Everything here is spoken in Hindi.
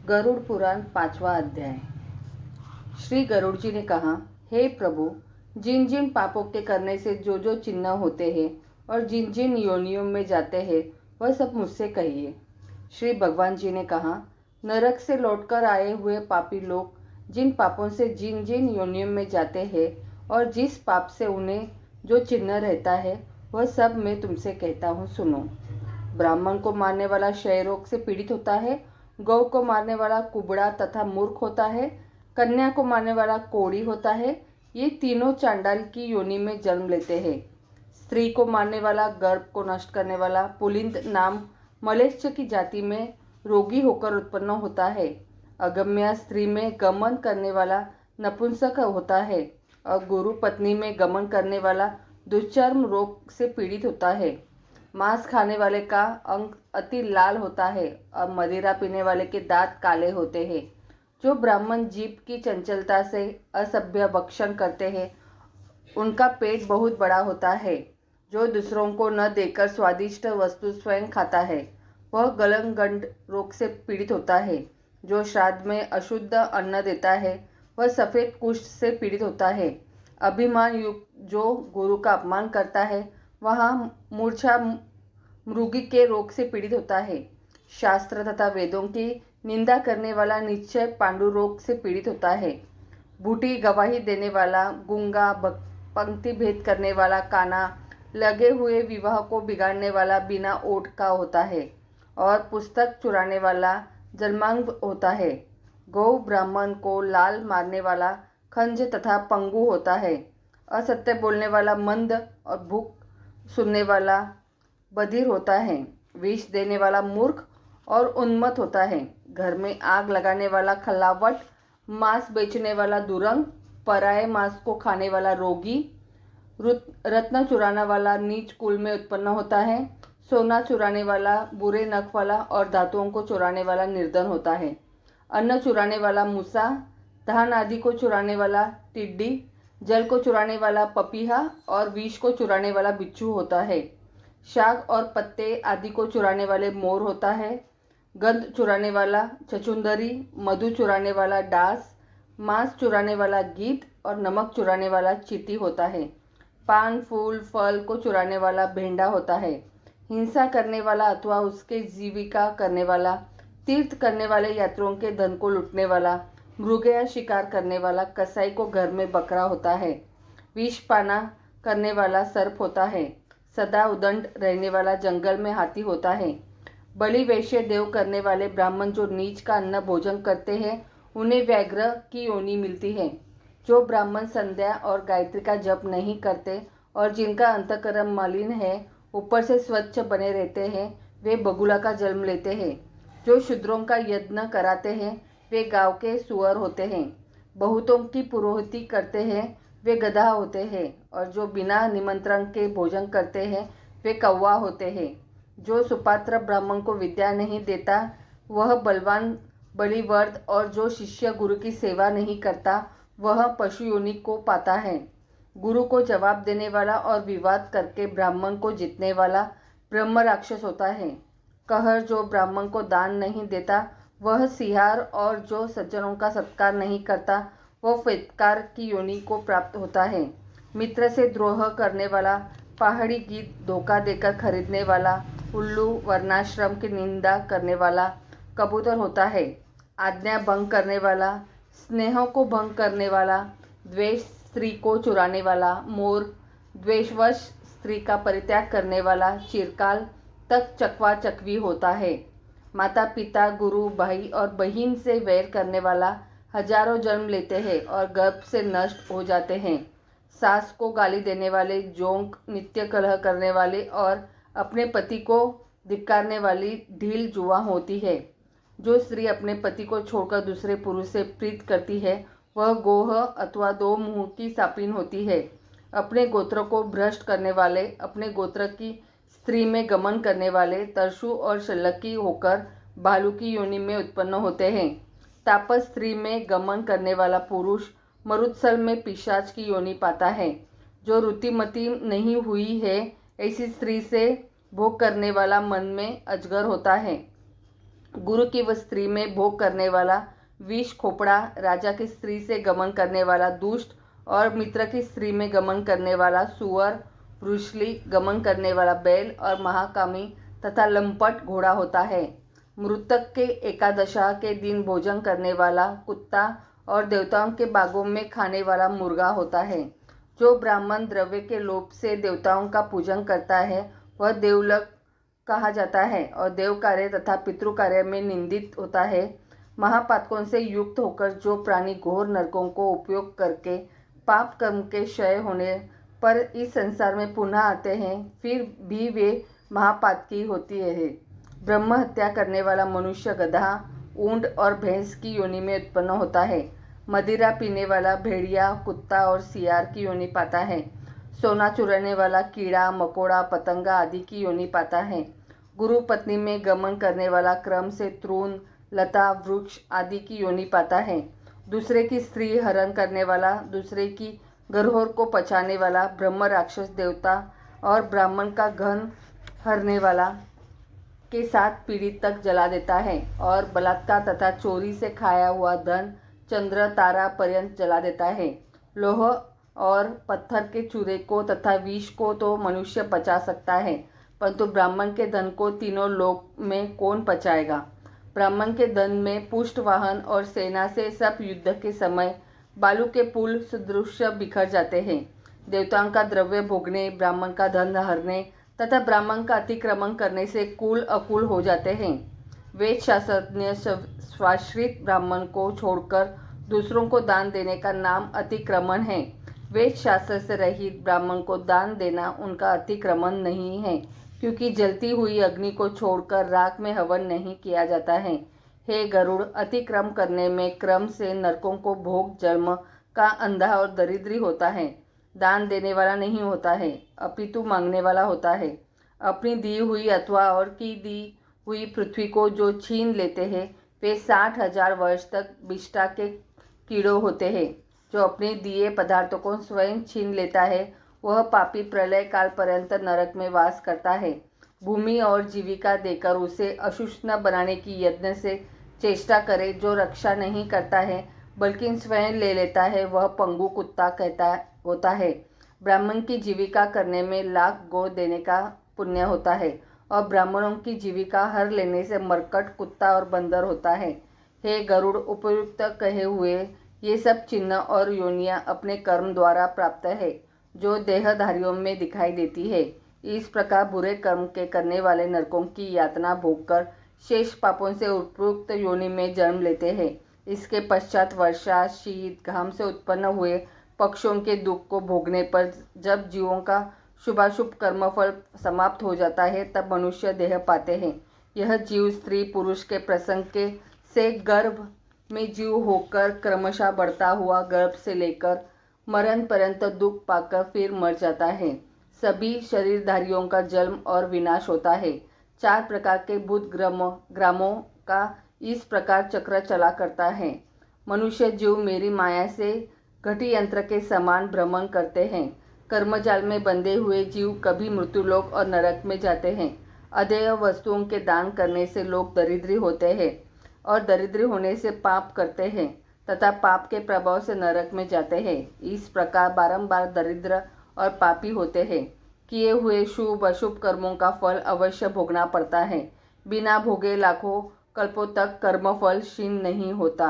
गरुड़ पुराण 5वां अध्याय। श्री गरुड़ जी ने कहा, हे प्रभु, जिन जिन पापों के करने से जो जो चिन्ह होते हैं और जिन जिन योनियों में जाते हैं वह सब मुझसे कहिए। श्री भगवान जी ने कहा, नरक से लौटकर आए हुए पापी लोग जिन पापों से जिन जिन योनियों में जाते हैं और जिस पाप से उन्हें जो चिन्ह रहता है वह सब मैं तुमसे कहता हूँ, सुनो। ब्राह्मण को मारने वाला क्षय रोग से पीड़ित होता है, गौ को मारने वाला कुबड़ा तथा मूर्ख होता है, कन्या को मारने वाला कोढ़ी होता है। ये तीनों चांडाल की योनि में जन्म लेते हैं। स्त्री को मारने वाला, गर्भ को नष्ट करने वाला पुलिंद नाम मलेच्छ की जाति में रोगी होकर उत्पन्न होता है। अगम्या स्त्री में गमन करने वाला नपुंसक होता है और गुरु पत्नी में गमन करने वाला दुष्चर्म रोग से पीड़ित होता है। मांस खाने वाले का अंग अति लाल होता है और मदिरा पीने वाले के दांत काले होते हैं। जो ब्राह्मण जीभ की चंचलता से असभ्य भक्षण करते हैं उनका पेट बहुत बड़ा होता है। जो दूसरों को न देकर स्वादिष्ट वस्तु स्वयं खाता है वह गलनगंड रोग से पीड़ित होता है। जो श्राद्ध में अशुद्ध अन्न देता है वह सफ़ेद कुष्ठ से पीड़ित होता है। अभिमान युक्त जो गुरु का अपमान करता है वहाँ मूर्छा मृगी के रोग से पीड़ित होता है। शास्त्र तथा वेदों की निंदा करने वाला निश्चय पांडु रोग से पीड़ित होता है। बूटी गवाही देने वाला गूंगा, पंक्ति भेद करने वाला काना, लगे हुए विवाह को बिगाड़ने वाला बिना ओट का होता है और पुस्तक चुराने वाला जन्मांग होता है। गौ ब्राह्मण को लाल मारने वाला खंज तथा पंगु होता है। असत्य बोलने वाला मंद और भूख सुनने वाला बधिर होता है। विष देने वाला मूर्ख और उन्मत्त होता है। घर में आग लगाने वाला खल्लावट, मांस बेचने वाला दुरंग, पराये मांस को खाने वाला रोगी, रत्न चुराने वाला नीच कुल में उत्पन्न होता है। सोना चुराने वाला बुरे नख वाला और धातुओं को चुराने वाला निर्धन होता है। अन्न चुराने वाला मूसा, धान आदि को चुराने वाला टिड्डी, जल को चुराने वाला पपीहा और विष को चुराने वाला बिच्छू होता है। शाक और पत्ते आदि को चुराने वाले मोर होता है। गंध चुराने वाला छछूंदरी, मधु चुराने वाला डास, मांस चुराने वाला गीद और नमक चुराने वाला चींटी होता है। पान फूल फल को चुराने वाला भेंडा होता है। हिंसा करने वाला अथवा उसके जीविका करने वाला, तीर्थ करने वाले यात्रियों के धन को लूटने वाला, मृग या शिकार करने वाला कसाई को घर में बकरा होता है। विष पाना करने वाला सर्प होता है। सदा उदंड रहने वाला जंगल में हाथी होता है। बलि वैश्य देव करने वाले ब्राह्मण जो नीच का अन्न भोजन करते हैं उन्हें व्याघ्र की योनि मिलती है। जो ब्राह्मण संध्या और गायत्री का जप नहीं करते और जिनका अंतःकरण मलिन है ऊपर से स्वच्छ बने रहते हैं वे बगुला का जन्म लेते हैं। जो शूद्रों का यज्ञ कराते हैं वे गांव के सुअर होते हैं। बहुतों की पुरोहिती करते हैं वे गधा होते हैं और जो बिना निमंत्रण के भोजन करते हैं वे कौवा होते हैं। जो सुपात्र ब्राह्मण को विद्या नहीं देता वह बलवान बलिवर्द और जो शिष्य गुरु की सेवा नहीं करता वह पशु योनि को पाता है। गुरु को जवाब देने वाला और विवाद करके ब्राह्मण को जीतने वाला ब्रह्म राक्षस होता है। कहर जो ब्राह्मण को दान नहीं देता वह सिहार और जो सज्जनों का सत्कार नहीं करता वह फटकार की योनि को प्राप्त होता है। मित्र से द्रोह करने वाला, पहाड़ी गीत धोखा देकर खरीदने वाला, उल्लू, वर्णाश्रम की निंदा करने वाला कबूतर होता है। आज्ञा भंग करने वाला, स्नेह को भंग करने वाला, द्वेष स्त्री को चुराने वाला मोर, द्वेषवश स्त्री का परित्याग करने वाला चिरकाल तक चकवा चकवी होता है। माता पिता, गुरु, भाई और बहन से वैर करने वाला हजारों जन्म लेते हैं और गर्भ से नष्ट हो जाते हैं। सास को गाली देने वाले, जोंक, नित्य कलह करने वाले और अपने पति को धिक्कारने वाली ढील जुआ होती है। जो स्त्री अपने पति को छोड़कर दूसरे पुरुष से प्रीत करती है वह गोह अथवा दो मुंह की सापिन होती है। अपने गोत्र को भ्रष्ट करने वाले, अपने गोत्र की स्त्री में गमन करने वाले तरसु और शल्लकी होकर भालू की योनि में उत्पन्न होते हैं। तापस स्त्री में गमन करने वाला पुरुष मरुत्सल में पिशाच की योनि पाता है। जो ऋतुमती नहीं हुई है ऐसी स्त्री से भोग करने वाला मन में अजगर होता है। गुरु की वह स्त्री में भोग करने वाला विष खोपड़ा, राजा की स्त्री से गमन करने वाला दुष्ट और मित्र की स्त्री में गमन करने वाला सुअर, वृषली गमन करने वाला बैल और महाकामी तथा लंपट घोड़ा होता है। मृतक के एकादशा के दिन भोजन करने वाला कुत्ता और देवताओं के बागों में खाने वाला मुर्गा होता है। जो ब्राह्मण द्रव्य के लोभ से देवताओं का पूजन करता है वह देवलक कहा जाता है और देव कार्य तथा पितृ कार्य में निंदित होता है। महापातकों से युक्त होकर जो प्राणी घोर नरकों को उपयोग करके पाप कर्म के क्षय होने पर इस संसार में पुनः आते हैं, फिर भी वे महापातकी होती है। ब्रह्म हत्या करने वाला मनुष्य गधा, ऊंट और भैंस की योनि में उत्पन्न होता है। मदिरा पीने वाला भेड़िया, कुत्ता और सियार की योनि पाता है। सोना चुराने वाला कीड़ा, मकोड़ा, पतंगा आदि की योनि पाता है। गुरु पत्नी में गमन करने वाला क्रम से तृण, लता, वृक्ष आदि की योनि पाता है। दूसरे की स्त्री हरण करने वाला, दूसरे की गरहोर को पचाने वाला, ब्रह्म, राक्षस, देवता और ब्राह्मण का घन हरने वाला के 7 पीढ़ी तक जला देता है और बलात्कार तथा चोरी से खाया हुआ धन चंद्र तारा पर्यंत जला देता है। लोह और पत्थर के चूरे को तथा विष को तो मनुष्य पचा सकता है, परंतु ब्राह्मण के धन को तीनों लोक में कौन पचाएगा। ब्राह्मण के धन में पुष्ट वाहन और सेना से सब युद्ध के समय बालू के पुल सदृश बिखर जाते हैं। देवताओं का द्रव्य भोगने, ब्राह्मण का धन हरने तथा ब्राह्मण का अतिक्रमण करने से कुल अकुल हो जाते हैं। वेद शास्त्रज्ञ स्वाश्रित ब्राह्मण को छोड़कर दूसरों को दान देने का नाम अतिक्रमण है। वेद शास्त्र से रहित ब्राह्मण को दान देना उनका अतिक्रमण नहीं है, क्योंकि जलती हुई अग्नि को छोड़कर राख में हवन नहीं किया जाता है। हे गरुड़, अतिक्रम करने में क्रम से नरकों को भोग जन्म का अंधा और दरिद्री होता है। दान देने वाला नहीं होता है, अपितु मांगने वाला होता है। अपनी दी हुई अथवा और की दी हुई पृथ्वी को जो छीन लेते हैं वे 60,000 वर्ष तक विष्ठा के कीड़ों होते हैं। जो अपने दिए पदार्थों को स्वयं छीन लेता है वह पापी प्रलय काल पर्यंत नरक में वास करता है। भूमि और जीविका देकर उसे अशुष्ण बनाने की यत्न से चेष्टा करे जो रक्षा नहीं करता है बल्कि स्वयं ले लेता है, वह पंगु कुत्ता कहता होता है। ब्राह्मण की जीविका करने में लाख गौ देने का पुण्य होता है और ब्राह्मणों की जीविका हर लेने से मरकट, कुत्ता और बंदर होता है। हे गरुड़, उपयुक्त कहे हुए ये सब चिन्ह और योनियां अपने कर्म द्वारा प्राप्त है जो देहधारियों में दिखाई देती है। इस प्रकार बुरे कर्म के करने वाले नरकों की यातना भोगकर शेष पापों से उपयुक्त योनि में जन्म लेते हैं। इसके पश्चात वर्षा, शीत, घाम से उत्पन्न हुए पक्षियों के दुख को भोगने पर जब जीवों का शुभाशुभ कर्मफल समाप्त हो जाता है तब मनुष्य देह पाते हैं। यह जीव स्त्री पुरुष के प्रसंग के से गर्भ में जीव होकर क्रमशः बढ़ता हुआ गर्भ से लेकर मरण पर्यंत दुख पाकर फिर मर जाता है। सभी शरीरधारियों का जन्म और विनाश होता है। 4 प्रकार के बुध ग्रामों का इस प्रकार चक्र चला करता है। मनुष्य जीव मेरी माया से घटी यंत्र के समान भ्रमण करते हैं। कर्मजाल में बंधे हुए जीव कभी मृत्युलोक और नरक में जाते हैं। अदेय वस्तुओं के दान करने से लोग दरिद्री होते हैं और दरिद्री होने से पाप करते हैं तथा पाप के प्रभाव से नरक में जाते हैं। इस प्रकार बारंबार दरिद्र और पापी होते हैं। किए हुए शुभ अशुभ कर्मों का फल अवश्य भोगना पड़ता है। बिना भोगे लाखों कल्पों तक कर्मफल क्षीण नहीं होता।